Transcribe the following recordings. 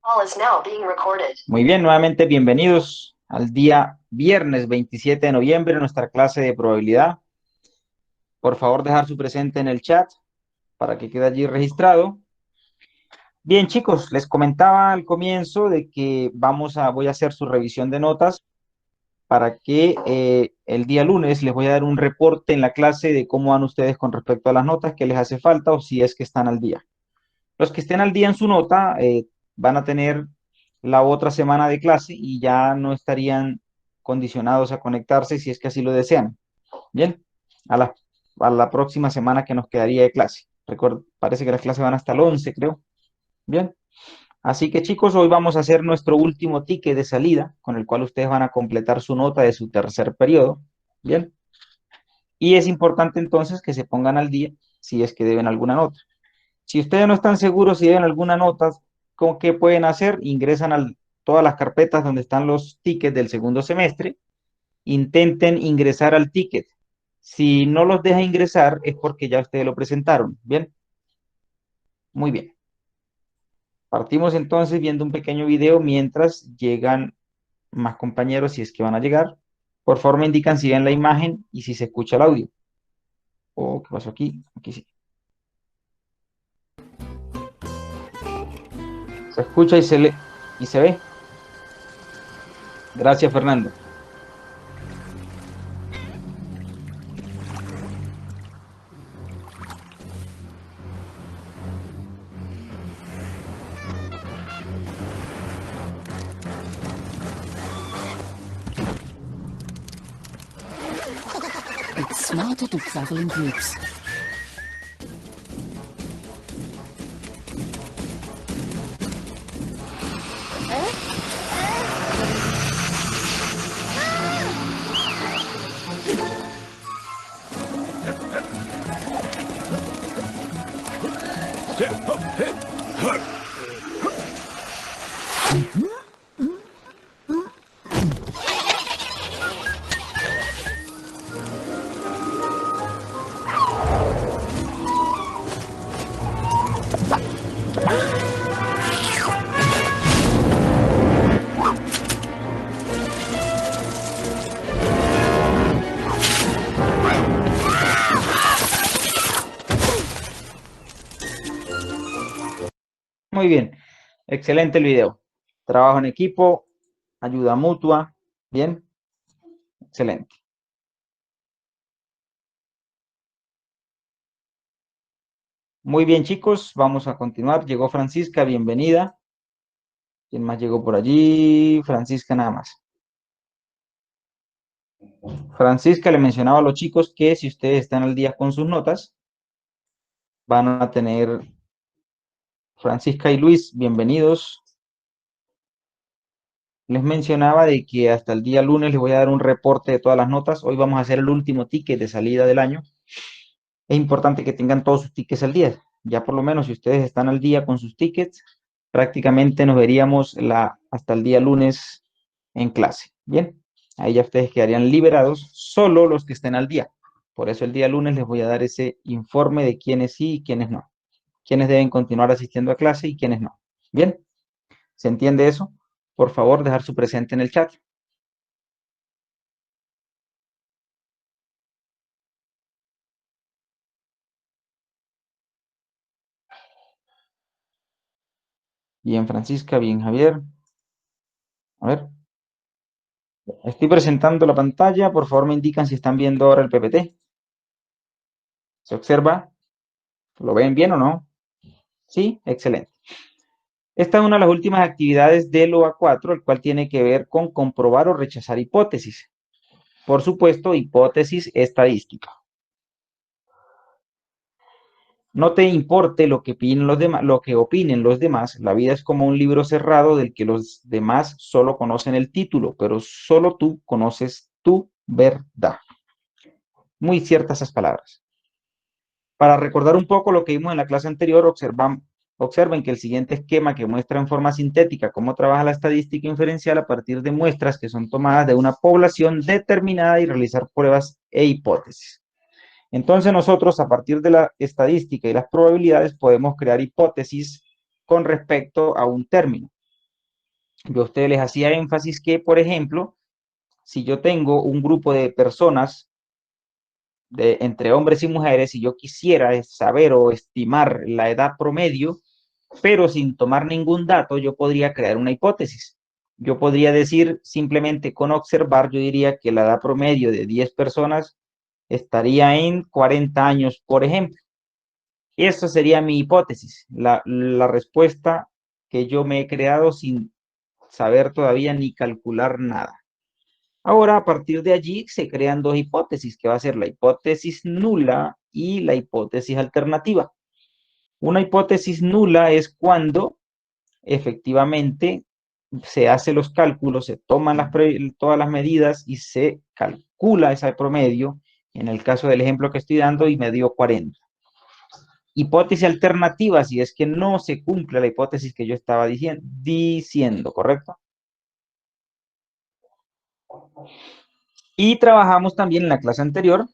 Call is now being recorded. Muy bien, nuevamente bienvenidos al día viernes 27 de noviembre, nuestra clase de probabilidad. Por favor, dejar su presente en el chat para que quede allí registrado. Bien, chicos, les comentaba al comienzo de que voy a hacer su revisión de notas para que el día lunes les voy a dar un reporte en la clase de cómo van ustedes con respecto a las notas, qué les hace falta o si es que están al día. Los que estén al día en su nota van a tener la otra semana de clase y ya no estarían condicionados a conectarse si es que así lo desean. Bien, a la, a la próxima semana que nos quedaría de clase. Recuerdo, parece que las clases van hasta el 11, creo. Bien, así que chicos, hoy vamos a hacer nuestro último ticket de salida con el cual ustedes van a completar su nota de su tercer periodo. Bien, y es importante entonces que se pongan al día si es que deben alguna nota. Si ustedes no están seguros si deben alguna nota, ¿con qué pueden hacer? Ingresan a todas las carpetas donde están los tickets del segundo semestre, intenten ingresar al ticket. Si no los deja ingresar es porque ya ustedes lo presentaron. Bien, muy bien. Partimos entonces viendo un pequeño video mientras llegan más compañeros, si es que van a llegar. Por favor, me indican si ven la imagen y si se escucha el audio. Oh, ¿qué pasó aquí? Aquí sí. Se escucha y se lee y se ve. Gracias, Fernando. It's smarter to travel in groups. Muy bien, excelente el video. Trabajo en equipo, ayuda mutua, bien, excelente. Muy bien, chicos, vamos a continuar. Llegó Francisca, bienvenida. ¿Quién más llegó por allí? Francisca nada más. Francisca le mencionaba a los chicos que si ustedes están al día con sus notas, van a tener Francisca y Luis, bienvenidos. Les mencionaba de que hasta el día lunes les voy a dar un reporte de todas las notas. Hoy vamos a hacer el último ticket de salida del año. Es importante que tengan todos sus tickets al día. Ya por lo menos si ustedes están al día con sus tickets, prácticamente nos veríamos hasta el día lunes en clase. Bien, ahí ya ustedes quedarían liberados, solo los que estén al día. Por eso el día lunes les voy a dar ese informe de quiénes sí y quiénes no. Quiénes deben continuar asistiendo a clase y quiénes no. Bien, ¿se entiende eso? Por favor, dejar su presente en el chat. Bien, Francisca, bien, Javier. A ver, estoy presentando la pantalla. Por favor, me indican si están viendo ahora el PPT. ¿Se observa? ¿Lo ven bien o no? Sí, excelente. Esta es una de las últimas actividades del OA4, el cual tiene que ver con comprobar o rechazar hipótesis. Por supuesto, hipótesis estadística. No te importe lo que opinen los demás, la vida es como un libro cerrado del que los demás solo conocen el título, pero solo tú conoces tu verdad. Muy ciertas esas palabras. Para recordar un poco lo que vimos en la clase anterior, observen que el siguiente esquema que muestra en forma sintética cómo trabaja la estadística inferencial a partir de muestras que son tomadas de una población determinada y realizar pruebas e hipótesis. Entonces nosotros, a partir de la estadística y las probabilidades, podemos crear hipótesis con respecto a un término. yo a ustedes les hacía énfasis que, por ejemplo, si yo tengo un grupo de personas entre hombres y mujeres y yo quisiera saber o estimar la edad promedio, pero sin tomar ningún dato, yo podría crear una hipótesis. Yo podría decir simplemente con observar, yo diría que la edad promedio de 10 personas estaría en 40 años, por ejemplo. Esa sería mi hipótesis, la respuesta que yo me he creado sin saber todavía ni calcular nada. Ahora, a partir de allí, se crean dos hipótesis, que va a ser la hipótesis nula y la hipótesis alternativa. Una hipótesis nula es cuando efectivamente se hacen los cálculos, se toman todas las medidas y se calcula ese promedio, en el caso del ejemplo que estoy dando, y me dio 40. Hipótesis alternativa, si es que no se cumple la hipótesis que yo estaba diciendo, ¿correcto? Y trabajamos también en la clase anterior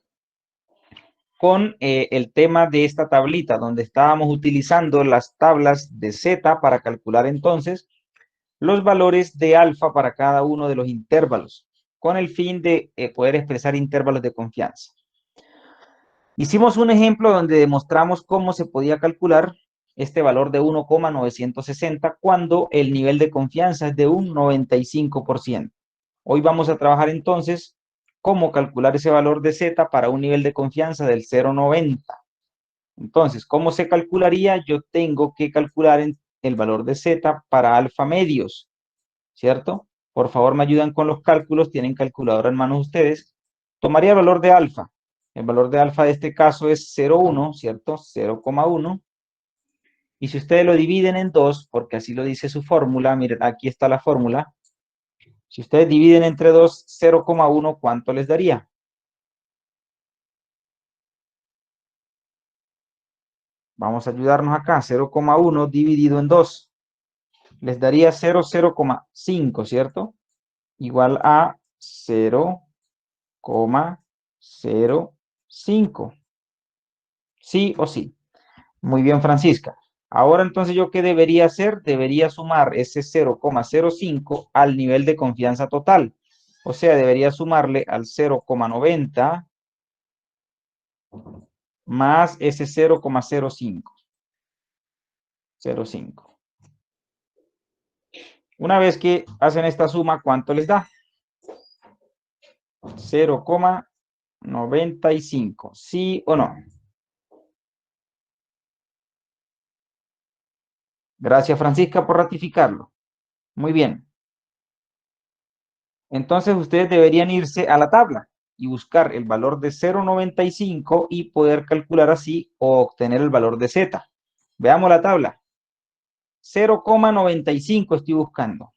con el tema de esta tablita, donde estábamos utilizando las tablas de Z para calcular entonces los valores de alfa para cada uno de los intervalos, con el fin de poder expresar intervalos de confianza. Hicimos un ejemplo donde demostramos cómo se podía calcular este valor de 1,960 cuando el nivel de confianza es de un 95%. Hoy vamos a trabajar entonces cómo calcular ese valor de Z para un nivel de confianza del 0,90. Entonces, ¿cómo se calcularía? Yo tengo que calcular el valor de Z para alfa medios, ¿cierto? Por favor, me ayudan con los cálculos, tienen calculadora en manos ustedes. Tomaría el valor de alfa. El valor de alfa de este caso es 0,1, ¿cierto? 0,1. Y si ustedes lo dividen en 2, porque así lo dice su fórmula, miren, aquí está la fórmula. Si ustedes dividen entre 2, 0,1, ¿cuánto les daría? Vamos a ayudarnos acá. 0,1 dividido en 2. Les daría 0,5, ¿cierto? Igual a 0,05. Sí o sí. Muy bien, Francisca. Ahora entonces, ¿yo qué debería hacer? Debería sumar ese 0,05 al nivel de confianza total. O sea, debería sumarle al 0,90 más ese 0,05. 0,5. Una vez que hacen esta suma, ¿cuánto les da? 0,95. ¿Sí o no? Gracias, Francisca, por ratificarlo. Muy bien. Entonces ustedes deberían irse a la tabla y buscar el valor de 0,95 y poder calcular así o obtener el valor de Z. Veamos la tabla. 0,95 estoy buscando.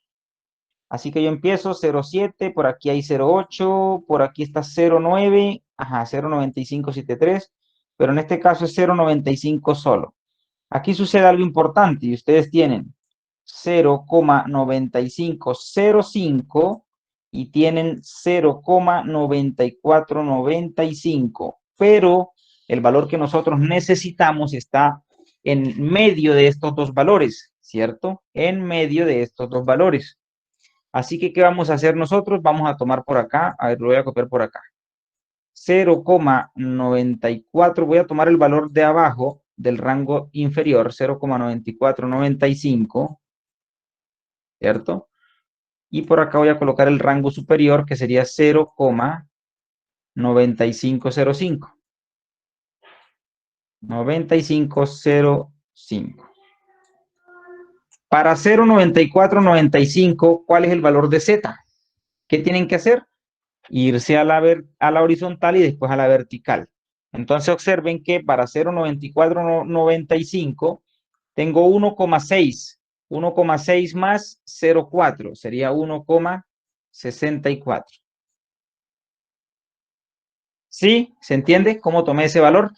Así que yo empiezo 0,7, por aquí hay 0,8, por aquí está 0,9, ajá, 0,9573, pero en este caso es 0,95 solo. Aquí sucede algo importante y ustedes tienen 0,9505 y tienen 0,9495, pero el valor que nosotros necesitamos está en medio de estos dos valores, ¿cierto? En medio de estos dos valores. Así que, ¿qué vamos a hacer nosotros? Vamos a tomar por acá, a ver, lo voy a copiar por acá. 0,94, voy a tomar el valor de abajo del rango inferior, 0,9495, ¿cierto? Y por acá voy a colocar el rango superior, que sería 0,9505. 9505. Para 0,9495, ¿cuál es el valor de Z? ¿Qué tienen que hacer? Irse a la horizontal y después a la vertical. Entonces observen que para 0,9495 tengo 1,6. 1,6 más 0,4 sería 1,64. ¿Sí? ¿Se entiende cómo tomé ese valor?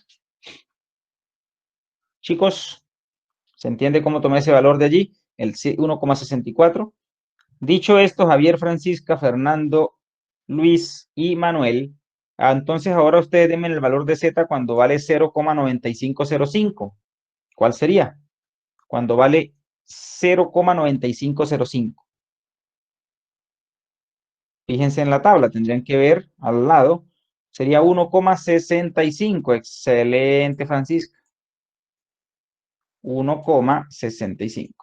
Chicos, ¿se entiende cómo tomé ese valor de allí? El 1,64. Dicho esto, Javier, Francisca, Fernando, Luis y Manuel, entonces ahora ustedes denme el valor de Z cuando vale 0,9505. ¿Cuál sería? Cuando vale 0,9505. Fíjense en la tabla, tendrían que ver al lado. Sería 1,65. Excelente, Francisca. 1,65.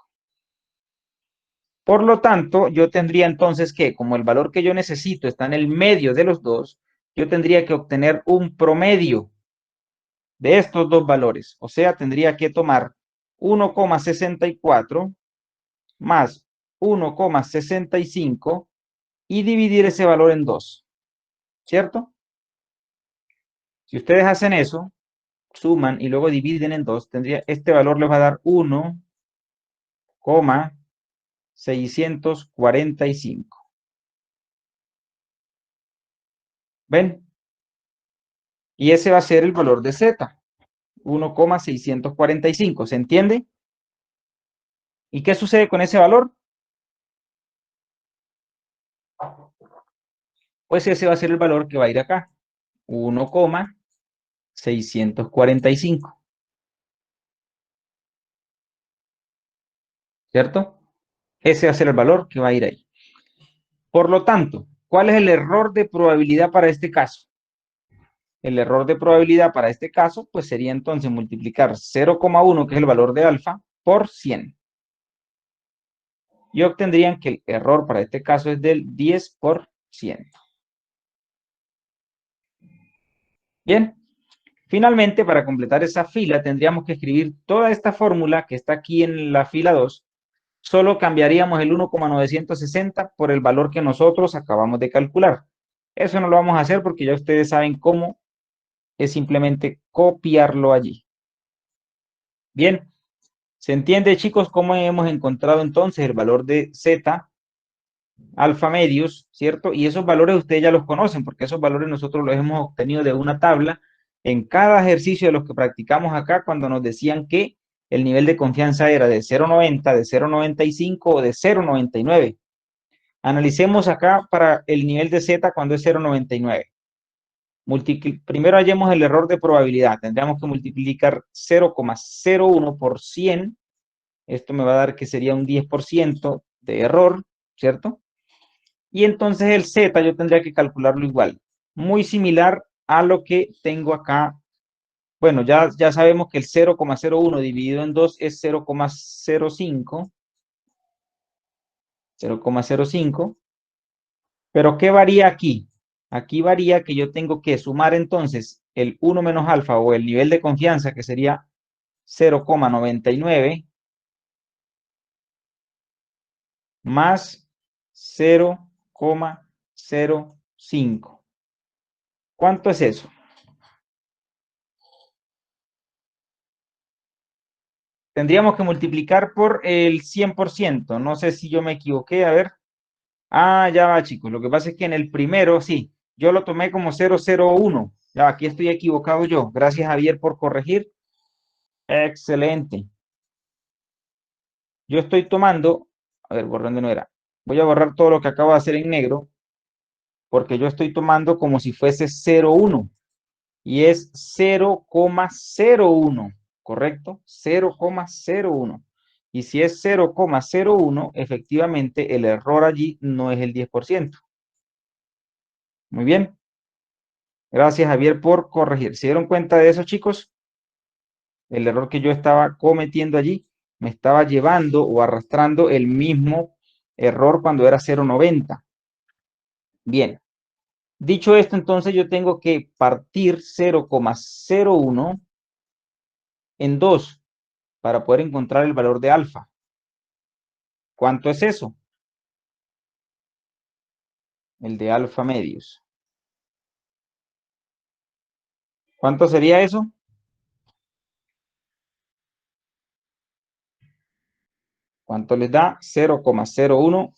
Por lo tanto, yo tendría entonces que, como el valor que yo necesito está en el medio de los dos, yo tendría que obtener un promedio de estos dos valores. O sea, tendría que tomar 1,64 más 1,65 y dividir ese valor en 2, ¿cierto? Si ustedes hacen eso, suman y luego dividen en 2, este valor les va a dar 1,645. ¿Ven? Y ese va a ser el valor de Z, 1,645. ¿Se entiende? ¿Y qué sucede con ese valor? Pues ese va a ser el valor que va a ir acá, 1,645. ¿Cierto? Ese va a ser el valor que va a ir ahí. Por lo tanto, ¿cuál es el error de probabilidad para este caso? El error de probabilidad para este caso, pues sería entonces multiplicar 0,1, que es el valor de alfa, por 100. Y obtendrían que el error para este caso es del 10%. Bien, finalmente, para completar esa fila, tendríamos que escribir toda esta fórmula que está aquí en la fila 2. Solo cambiaríamos el 1,960 por el valor que nosotros acabamos de calcular. Eso no lo vamos a hacer porque ya ustedes saben cómo es simplemente copiarlo allí. Bien, ¿se entiende, chicos, cómo hemos encontrado entonces el valor de Z, alfa medios, ¿cierto? Y esos valores ustedes ya los conocen porque esos valores nosotros los hemos obtenido de una tabla en cada ejercicio de los que practicamos acá cuando nos decían que el nivel de confianza era de 0,90, de 0,95 o de 0,99. Analicemos acá para el nivel de Z cuando es 0,99. Primero hallemos el error de probabilidad. Tendríamos que multiplicar 0,01 por 100. Esto me va a dar que sería un 10% de error, ¿cierto? Y entonces el Z yo tendría que calcularlo igual. Muy similar a lo que tengo acá. Bueno, ya sabemos que el 0,01 dividido en 2 es 0,05. 0,05. Pero ¿qué varía aquí? Aquí varía que yo tengo que sumar entonces el 1 menos alfa o el nivel de confianza, que sería 0,99 más 0,05. ¿Cuánto es eso? Tendríamos que multiplicar por el 100%. No sé si yo me equivoqué. A ver. Ah, ya va, chicos. Lo que pasa es que en el primero, sí, yo lo tomé como 0,01. Ya, aquí estoy equivocado yo. Gracias, Javier, por corregir. Excelente. Yo estoy tomando, a ver, borrar de no era. Voy a borrar todo lo que acabo de hacer en negro, porque yo estoy tomando como si fuese 0,1 y es 0,01, ¿correcto? 0,01. Y si es 0,01, efectivamente el error allí no es el 10%. Muy bien. Gracias, Javier, por corregir. ¿Se dieron cuenta de eso, chicos? El error que yo estaba cometiendo allí me estaba llevando o arrastrando el mismo error cuando era 0,90. Bien. Dicho esto, entonces yo tengo que partir 0,01 en 2 para poder encontrar el valor de alfa. ¿Cuánto es eso? El de alfa medios. ¿Cuánto sería eso? ¿Cuánto les da? 0,01.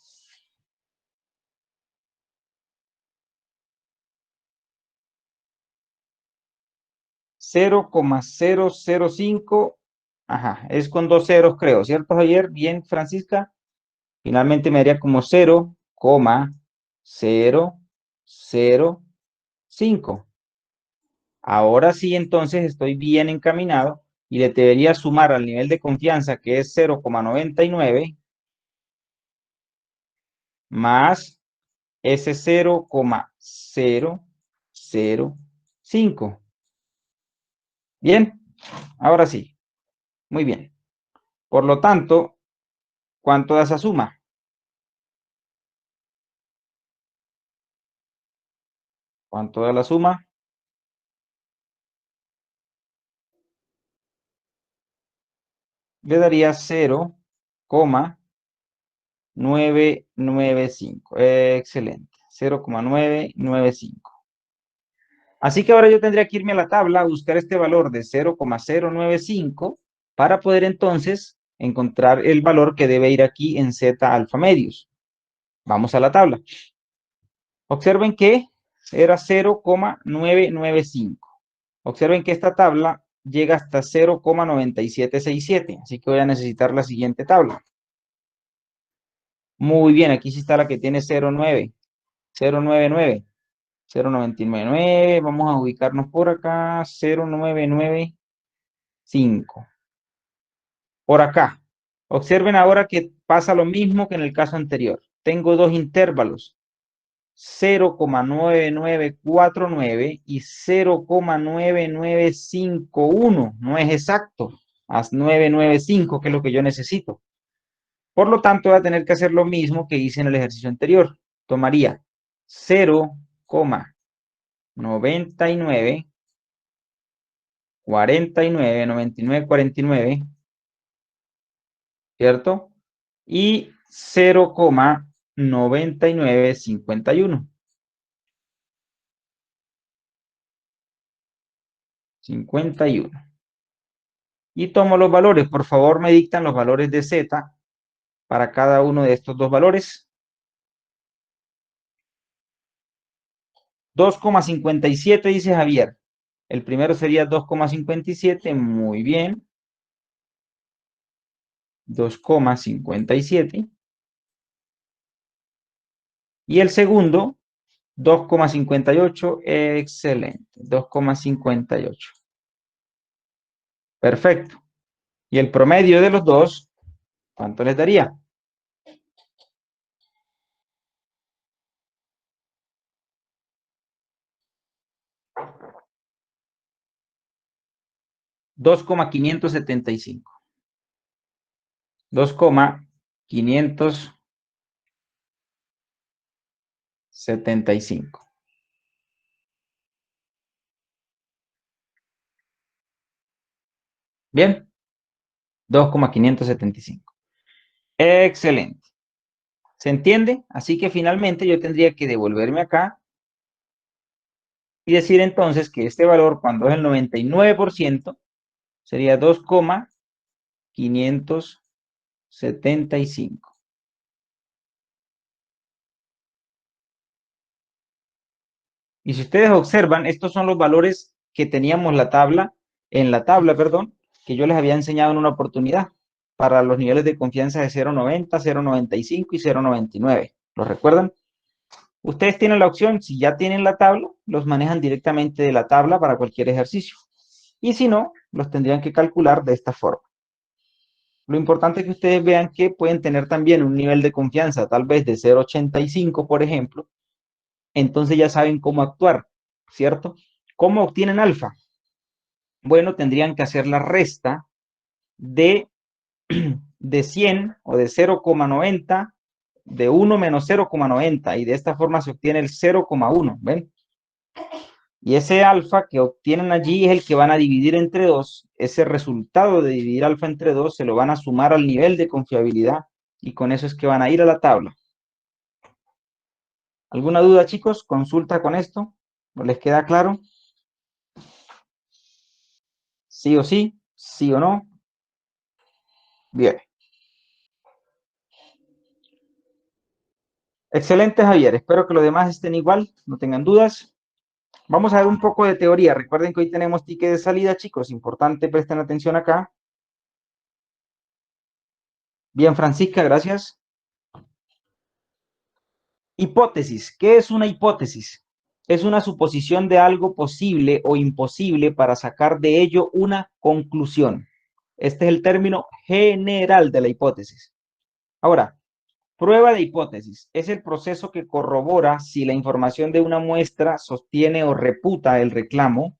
0,005. Ajá, es con dos ceros, creo, ¿cierto, Javier? Bien, Francisca. Finalmente me daría como 0,005. Ahora sí, entonces estoy bien encaminado y le debería sumar al nivel de confianza, que es 0,99, más ese 0,005. Bien, ahora sí, muy bien. Por lo tanto, ¿cuánto da esa suma? ¿Cuánto da la suma? Le daría 0,995. Excelente. 0,995. Así que ahora yo tendría que irme a la tabla a buscar este valor de 0,095 para poder entonces encontrar el valor que debe ir aquí en Z alfa medios. Vamos a la tabla. Observen que era 0,995. Observen que esta tabla llega hasta 0,9767. Así que voy a necesitar la siguiente tabla. Muy bien, aquí sí está la que tiene 0,9, 0,99, 0,999. Vamos a ubicarnos por acá, 0,995. Por acá. Observen ahora que pasa lo mismo que en el caso anterior. Tengo dos intervalos, 0,9949 y 0,9951. No es exacto. Haz 995, que es lo que yo necesito. Por lo tanto, voy a tener que hacer lo mismo que hice en el ejercicio anterior. Tomaría 0,99, 49, 99, 49, ¿cierto? Y 0,9951. 51. Y tomo los valores. Por favor, me dictan los valores de Z para cada uno de estos dos valores. 2,57 dice Javier. El primero sería 2,57. Muy bien. 2,57. Y el segundo, 2,58. Excelente. 2,58. Perfecto. Y el promedio de los dos, ¿cuánto les daría? 2,575. 2,575. Bien, 2,575. Excelente. ¿Se entiende? Así que finalmente yo tendría que devolverme acá y decir entonces que este valor, cuando es el 99%, sería 2,575. Y si ustedes observan, estos son los valores que teníamos en la tabla, perdón, que yo les había enseñado en una oportunidad para los niveles de confianza de 0,90, 0,95 y 0,99. ¿Lo recuerdan? Ustedes tienen la opción, si ya tienen la tabla, los manejan directamente de la tabla para cualquier ejercicio. Y si no, los tendrían que calcular de esta forma. Lo importante es que ustedes vean que pueden tener también un nivel de confianza, tal vez de 0,85, por ejemplo. Entonces ya saben cómo actuar, ¿cierto? ¿Cómo obtienen alfa? Bueno, tendrían que hacer la resta de 100 o de 0,90, de 1 menos 0,90, y de esta forma se obtiene el 0,1, ¿ven? Y ese alfa que obtienen allí es el que van a dividir entre 2. Ese resultado de dividir alfa entre 2 se lo van a sumar al nivel de confiabilidad, y con eso es que van a ir a la tabla. ¿Alguna duda, chicos? ¿Consulta con esto? ¿No les queda claro? ¿Sí o sí? ¿Sí o no? Bien. Excelente, Javier. Espero que los demás estén igual, no tengan dudas. Vamos a ver un poco de teoría. Recuerden que hoy tenemos ticket de salida, chicos. Importante, presten atención acá. Bien, Francisca, gracias. Hipótesis. ¿Qué es una hipótesis? Es una suposición de algo posible o imposible para sacar de ello una conclusión. Este es el término general de la hipótesis. Ahora, Prueba de hipótesis. Es el proceso que corrobora si la información de una muestra sostiene o reputa el reclamo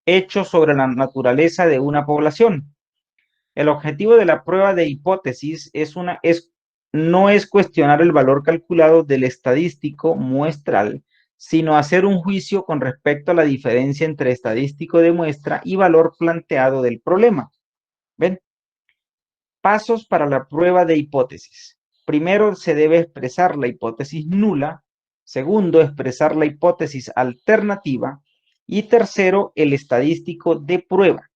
hecho sobre la naturaleza de una población. El objetivo de la prueba de hipótesis no es cuestionar el valor calculado del estadístico muestral, sino hacer un juicio con respecto a la diferencia entre estadístico de muestra y valor planteado del problema. ¿Ven? Pasos para la prueba de hipótesis. Primero, se debe expresar la hipótesis nula. Segundo, expresar la hipótesis alternativa. Y tercero, el estadístico de prueba.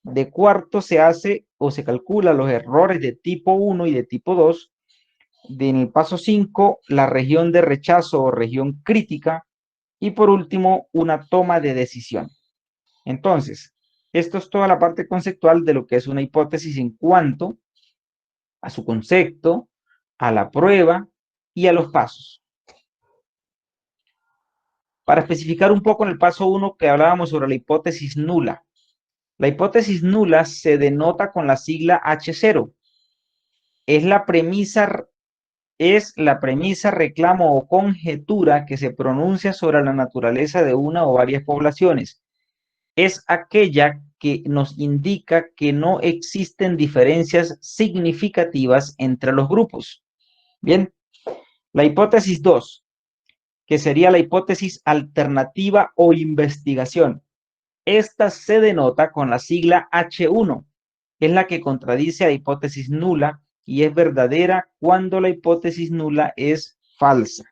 De cuarto, se hace o se calcula los errores de tipo 1 y de tipo 2. En el paso 5, la región de rechazo o región crítica. Y por último, una toma de decisión. Entonces, esto es toda la parte conceptual de lo que es una hipótesis en cuanto a su concepto, a la prueba y a los pasos. Para especificar un poco en el paso 1 que hablábamos sobre la hipótesis nula. La hipótesis nula se denota con la sigla H0. Es la premisa, reclamo o conjetura que se pronuncia sobre la naturaleza de una o varias poblaciones. Es aquella que nos indica que no existen diferencias significativas entre los grupos. Bien, la hipótesis 2, que sería la hipótesis alternativa o investigación. Esta se denota con la sigla H1, es la que contradice a la hipótesis nula y es verdadera cuando la hipótesis nula es falsa.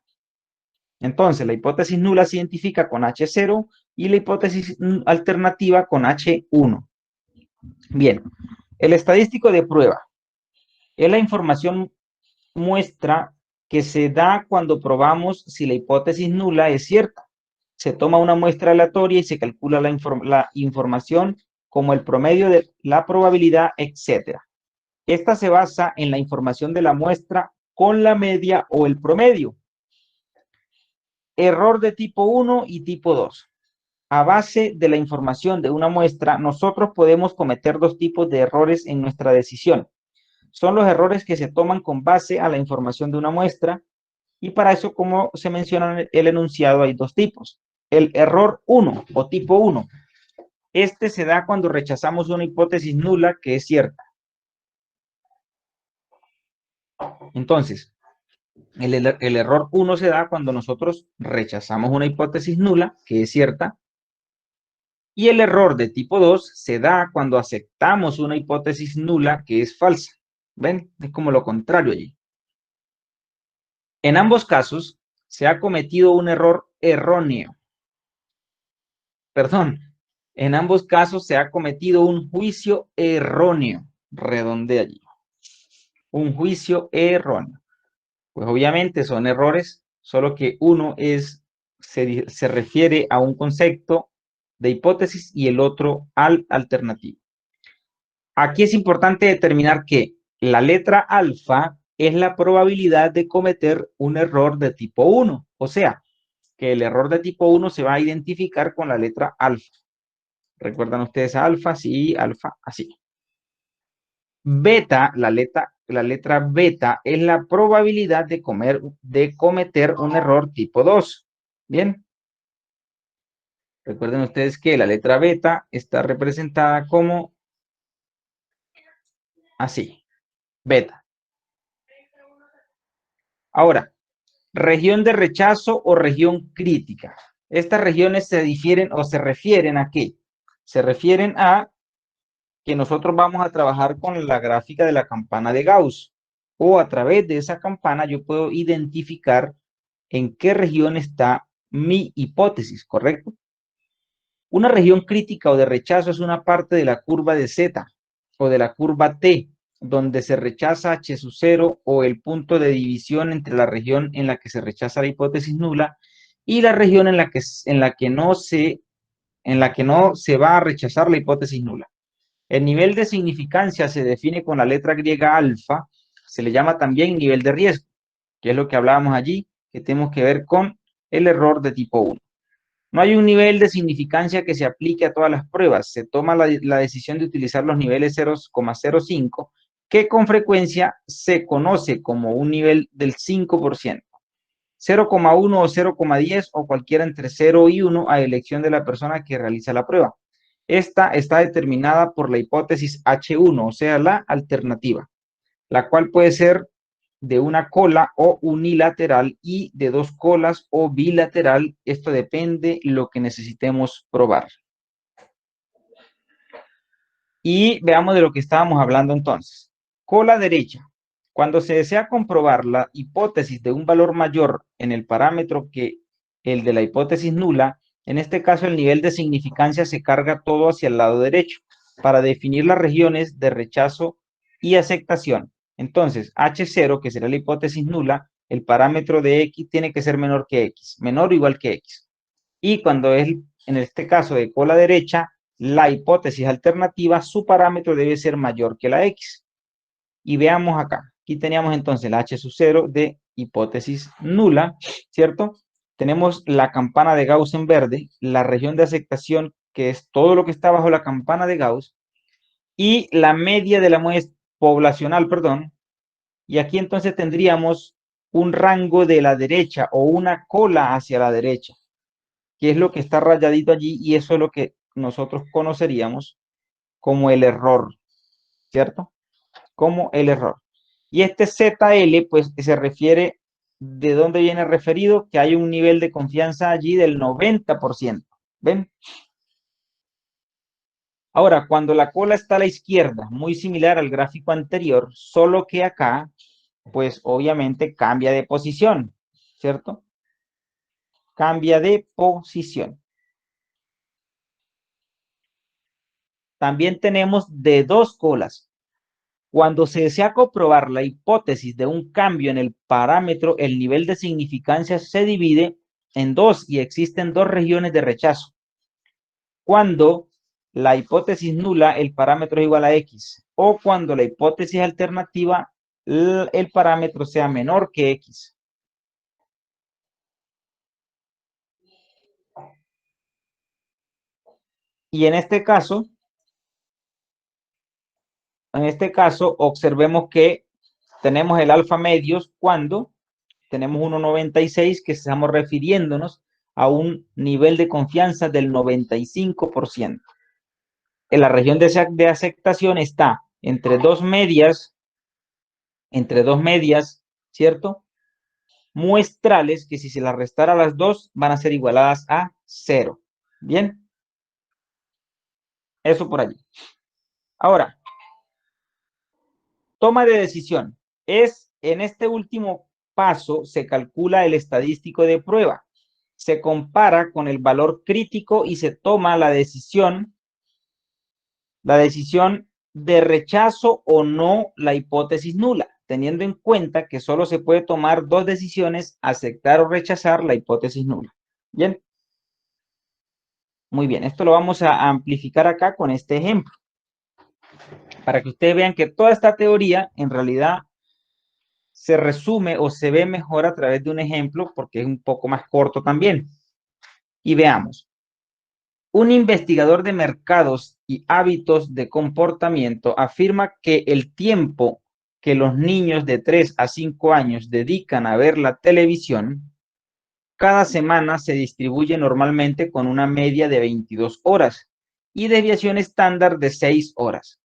Entonces, la hipótesis nula se identifica con H0 y la hipótesis alternativa con H1. Bien, el estadístico de prueba es la información muestra que se da cuando probamos si la hipótesis nula es cierta. Se toma una muestra aleatoria y se calcula la información como el promedio de la probabilidad, etc. Esta se basa en la información de la muestra con la media o el promedio. Error de tipo 1 y tipo 2. A base de la información de una muestra, nosotros podemos cometer dos tipos de errores en nuestra decisión. Son los errores que se toman con base a la información de una muestra y para eso, como se menciona en el enunciado, hay dos tipos. El error 1 o tipo 1. Este se da cuando rechazamos una hipótesis nula que es cierta. Entonces, el error 1 se da cuando nosotros rechazamos una hipótesis nula que es cierta. Y el error de tipo 2 se da cuando aceptamos una hipótesis nula que es falsa. ¿Ven? Es como lo contrario allí. En ambos casos, se ha cometido un error erróneo. Perdón, en ambos casos se ha cometido un juicio erróneo. Redondea allí. Un juicio erróneo. Pues obviamente son errores, solo que uno se refiere a un concepto de hipótesis y el otro al alternativo. Aquí es importante determinar que la letra alfa es la probabilidad de cometer un error de tipo 1. O sea, que el error de tipo 1 se va a identificar con la letra alfa. ¿Recuerdan ustedes a alfa? Sí, alfa, así. Beta, la letra beta, es la probabilidad de cometer un error tipo 2. Bien. Recuerden ustedes que la letra beta está representada como así, beta. Ahora, región de rechazo o región crítica. Estas regiones se difieren o se refieren a qué? Se refieren a que nosotros vamos a trabajar con la gráfica de la campana de Gauss, o a través de esa campana yo puedo identificar en qué región está mi hipótesis, ¿correcto? Una región crítica o de rechazo es una parte de la curva de Z o de la curva T, donde se rechaza H sub 0 o el punto de división entre la región en la que se rechaza la hipótesis nula y la región en la que no se va a rechazar la hipótesis nula. El nivel de significancia se define con la letra griega alfa, se le llama también nivel de riesgo, que es lo que hablábamos allí, que tenemos que ver con el error de tipo 1. No hay un nivel de significancia que se aplique a todas las pruebas. Se toma la decisión de utilizar los niveles 0,05 que con frecuencia se conoce como un nivel del 5%. 0,1 o 0,10 o cualquiera entre 0 y 1 a elección de la persona que realiza la prueba. Esta está determinada por la hipótesis H1, o sea, la alternativa, la cual puede ser de una cola o unilateral y de dos colas o bilateral. Esto depende lo que necesitemos probar. Y veamos de lo que estábamos hablando entonces. Cola derecha. Cuando se desea comprobar la hipótesis de un valor mayor en el parámetro que el de la hipótesis nula, en este caso el nivel de significancia se carga todo hacia el lado derecho para definir las regiones de rechazo y aceptación. Entonces, H0, que será la hipótesis nula, el parámetro de X tiene que ser menor que X, menor o igual que X. Y cuando es, en este caso de cola derecha, la hipótesis alternativa, su parámetro debe ser mayor que la X. Y veamos acá. Aquí teníamos entonces la H sub 0 de hipótesis nula, ¿cierto? Tenemos la campana de Gauss en verde, la región de aceptación, que es todo lo que está bajo la campana de Gauss, y la media de la muestra poblacional, perdón. Y aquí entonces tendríamos un rango de la derecha o una cola hacia la derecha, que es lo que está rayadito allí, y eso es lo que nosotros conoceríamos como el error, ¿cierto? Como el error. Y este ZL, pues se refiere de dónde viene referido, que hay un nivel de confianza allí del 90%. ¿Ven? Ahora, cuando la cola está a la izquierda, muy similar al gráfico anterior, solo que acá, pues obviamente cambia de posición, ¿cierto? Cambia de posición. También tenemos de dos colas. Cuando se desea comprobar la hipótesis de un cambio en el parámetro, el nivel de significancia se divide en dos y existen dos regiones de rechazo. Cuando la hipótesis nula, el parámetro es igual a X, o cuando la hipótesis alternativa, el parámetro sea menor que X. Y en este caso, observemos que tenemos el alfa medios cuando tenemos 1,96, que estamos refiriéndonos a un nivel de confianza del 95%. En la región de aceptación está entre dos medias, ¿cierto? Muestrales, que si se las restara a las dos, van a ser igualadas a 0. ¿Bien? Eso por allí. Ahora, toma de decisión. En este último paso se calcula el estadístico de prueba. Se compara con el valor crítico y se toma la decisión de rechazo o no la hipótesis nula, teniendo en cuenta que solo se puede tomar dos decisiones, aceptar o rechazar la hipótesis nula. Bien. Muy bien, esto lo vamos a amplificar acá con este ejemplo, para que ustedes vean que toda esta teoría en realidad se resume o se ve mejor a través de un ejemplo, porque es un poco más corto también. Y veamos. Un investigador de mercados y hábitos de comportamiento afirma que el tiempo que los niños de 3 a 5 años dedican a ver la televisión cada semana se distribuye normalmente con una media de 22 horas y desviación estándar de 6 horas.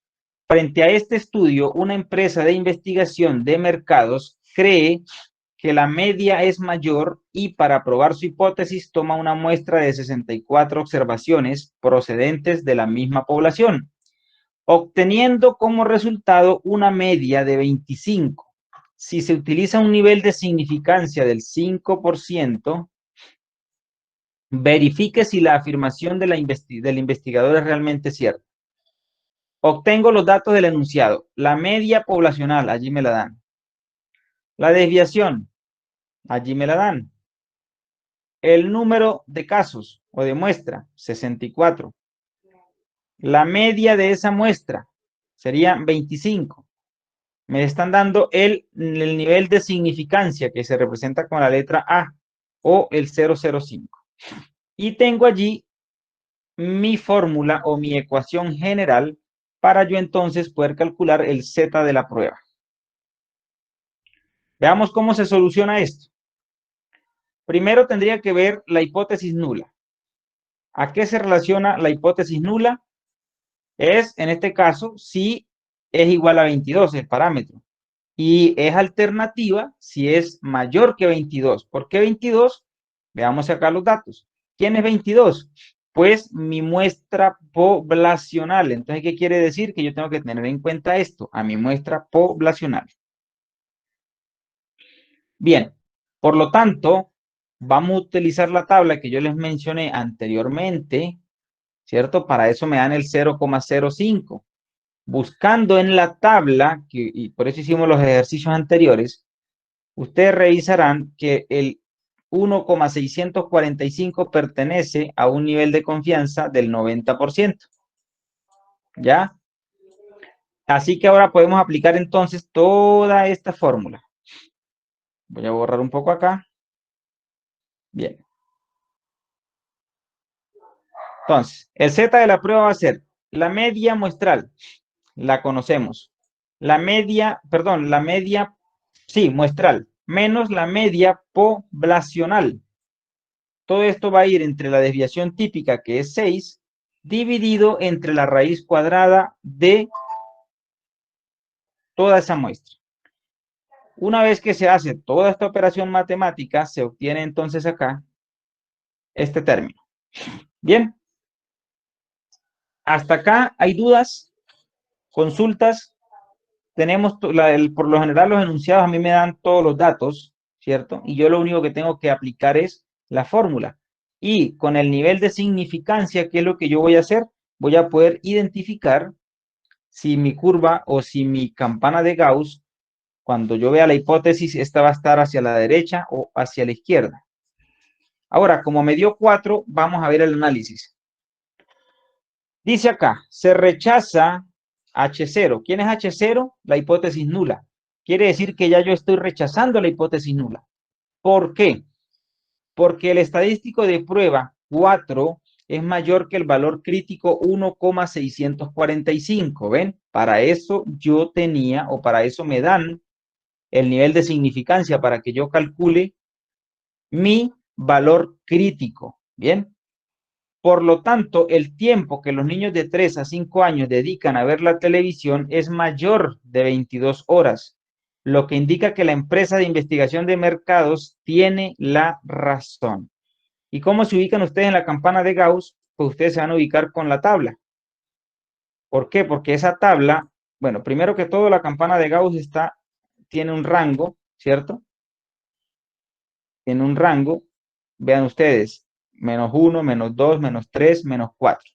Frente a este estudio, una empresa de investigación de mercados cree que la media es mayor y para probar su hipótesis toma una muestra de 64 observaciones procedentes de la misma población, obteniendo como resultado una media de 25. Si se utiliza un nivel de significancia del 5%, verifique si la afirmación del investigador es realmente cierta. Obtengo los datos del enunciado. La media poblacional, allí me la dan. La desviación, allí me la dan. El número de casos o de muestra, 64. La media de esa muestra sería 25. Me están dando el nivel de significancia que se representa con la letra A o el 005. Y tengo allí mi fórmula o mi ecuación general para yo entonces poder calcular el Z de la prueba. Veamos cómo se soluciona esto. Primero tendría que ver la hipótesis nula. ¿A qué se relaciona la hipótesis nula? Es, en este caso, si es igual a 22 el parámetro. Y es alternativa si es mayor que 22. ¿Por qué 22? Veamos acá los datos. ¿Quién es 22? Pues mi muestra poblacional. Entonces, ¿qué quiere decir? Que yo tengo que tener en cuenta esto, a mi muestra poblacional. Bien, por lo tanto, vamos a utilizar la tabla que yo les mencioné anteriormente, ¿cierto? Para eso me dan el 0,05. Buscando en la tabla, y por eso hicimos los ejercicios anteriores, ustedes revisarán que el 1,645 pertenece a un nivel de confianza del 90%. ¿Ya? Así que ahora podemos aplicar entonces toda esta fórmula. Voy a borrar un poco acá. Bien. Entonces, el Z de la prueba va a ser la media muestral. La conocemos. La media, perdón, la media, sí, muestral, menos la media poblacional. Todo esto va a ir entre la desviación típica, que es 6, dividido entre la raíz cuadrada de toda esa muestra. Una vez que se hace toda esta operación matemática, se obtiene entonces acá este término. Bien. Hasta acá hay dudas, consultas. Tenemos, por lo general, los enunciados a mí me dan todos los datos, ¿cierto? Y yo lo único que tengo que aplicar es la fórmula. Y con el nivel de significancia, ¿qué es lo que yo voy a hacer? Voy a poder identificar si mi curva o si mi campana de Gauss, cuando yo vea la hipótesis, esta va a estar hacia la derecha o hacia la izquierda. Ahora, como me dio 4, vamos a ver el análisis. Dice acá, se rechaza H0. ¿Quién es H0? La hipótesis nula. Quiere decir que ya yo estoy rechazando la hipótesis nula. ¿Por qué? Porque el estadístico de prueba 4 es mayor que el valor crítico 1,645. ¿Ven? Para eso yo tenía, o para eso me dan el nivel de significancia, para que yo calcule mi valor crítico. ¿Bien? Por lo tanto, el tiempo que los niños de 3 a 5 años dedican a ver la televisión es mayor de 22 horas, lo que indica que la empresa de investigación de mercados tiene la razón. ¿Y cómo se ubican ustedes en la campana de Gauss? Pues ustedes se van a ubicar con la tabla. ¿Por qué? Porque esa tabla, bueno, primero que todo, la campana de Gauss tiene un rango, ¿cierto? Tiene un rango, vean ustedes, -1, -2, -3, -4.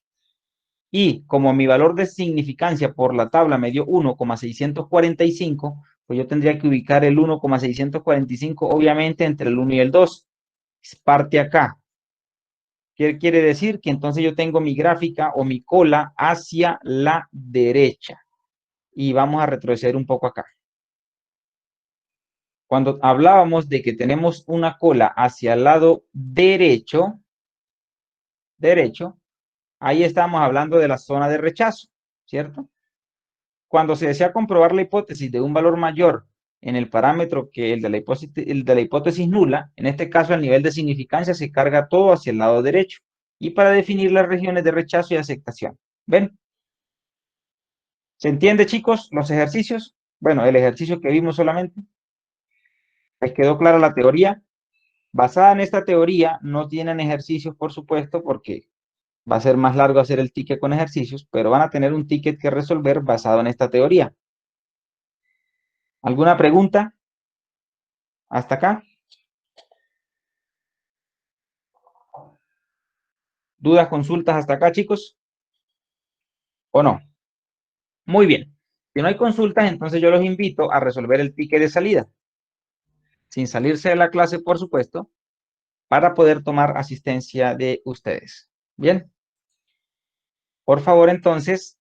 Y como mi valor de significancia por la tabla me dio 1,645, pues yo tendría que ubicar el 1,645 obviamente entre el 1 y el 2. Parte acá. ¿Qué quiere decir? Que entonces yo tengo mi gráfica o mi cola hacia la derecha. Y vamos a retroceder un poco acá. Cuando hablábamos de que tenemos una cola hacia el lado derecho, ahí estamos hablando de la zona de rechazo, ¿cierto? Cuando se desea comprobar la hipótesis de un valor mayor en el parámetro que el de la hipótesis nula, en este caso el nivel de significancia se carga todo hacia el lado derecho. Y para definir las regiones de rechazo y aceptación. ¿Ven? ¿Se entiende, chicos, los ejercicios? Bueno, el ejercicio que vimos solamente. ¿Les quedó clara la teoría? Basada en esta teoría, no tienen ejercicios, por supuesto, porque va a ser más largo hacer el ticket con ejercicios, pero van a tener un ticket que resolver basado en esta teoría. ¿Alguna pregunta? ¿Hasta acá? ¿Dudas, consultas hasta acá, chicos? ¿O no? Muy bien. Si no hay consultas, entonces yo los invito a resolver el ticket de salida, sin salirse de la clase, por supuesto, para poder tomar asistencia de ustedes. Bien. Por favor, entonces,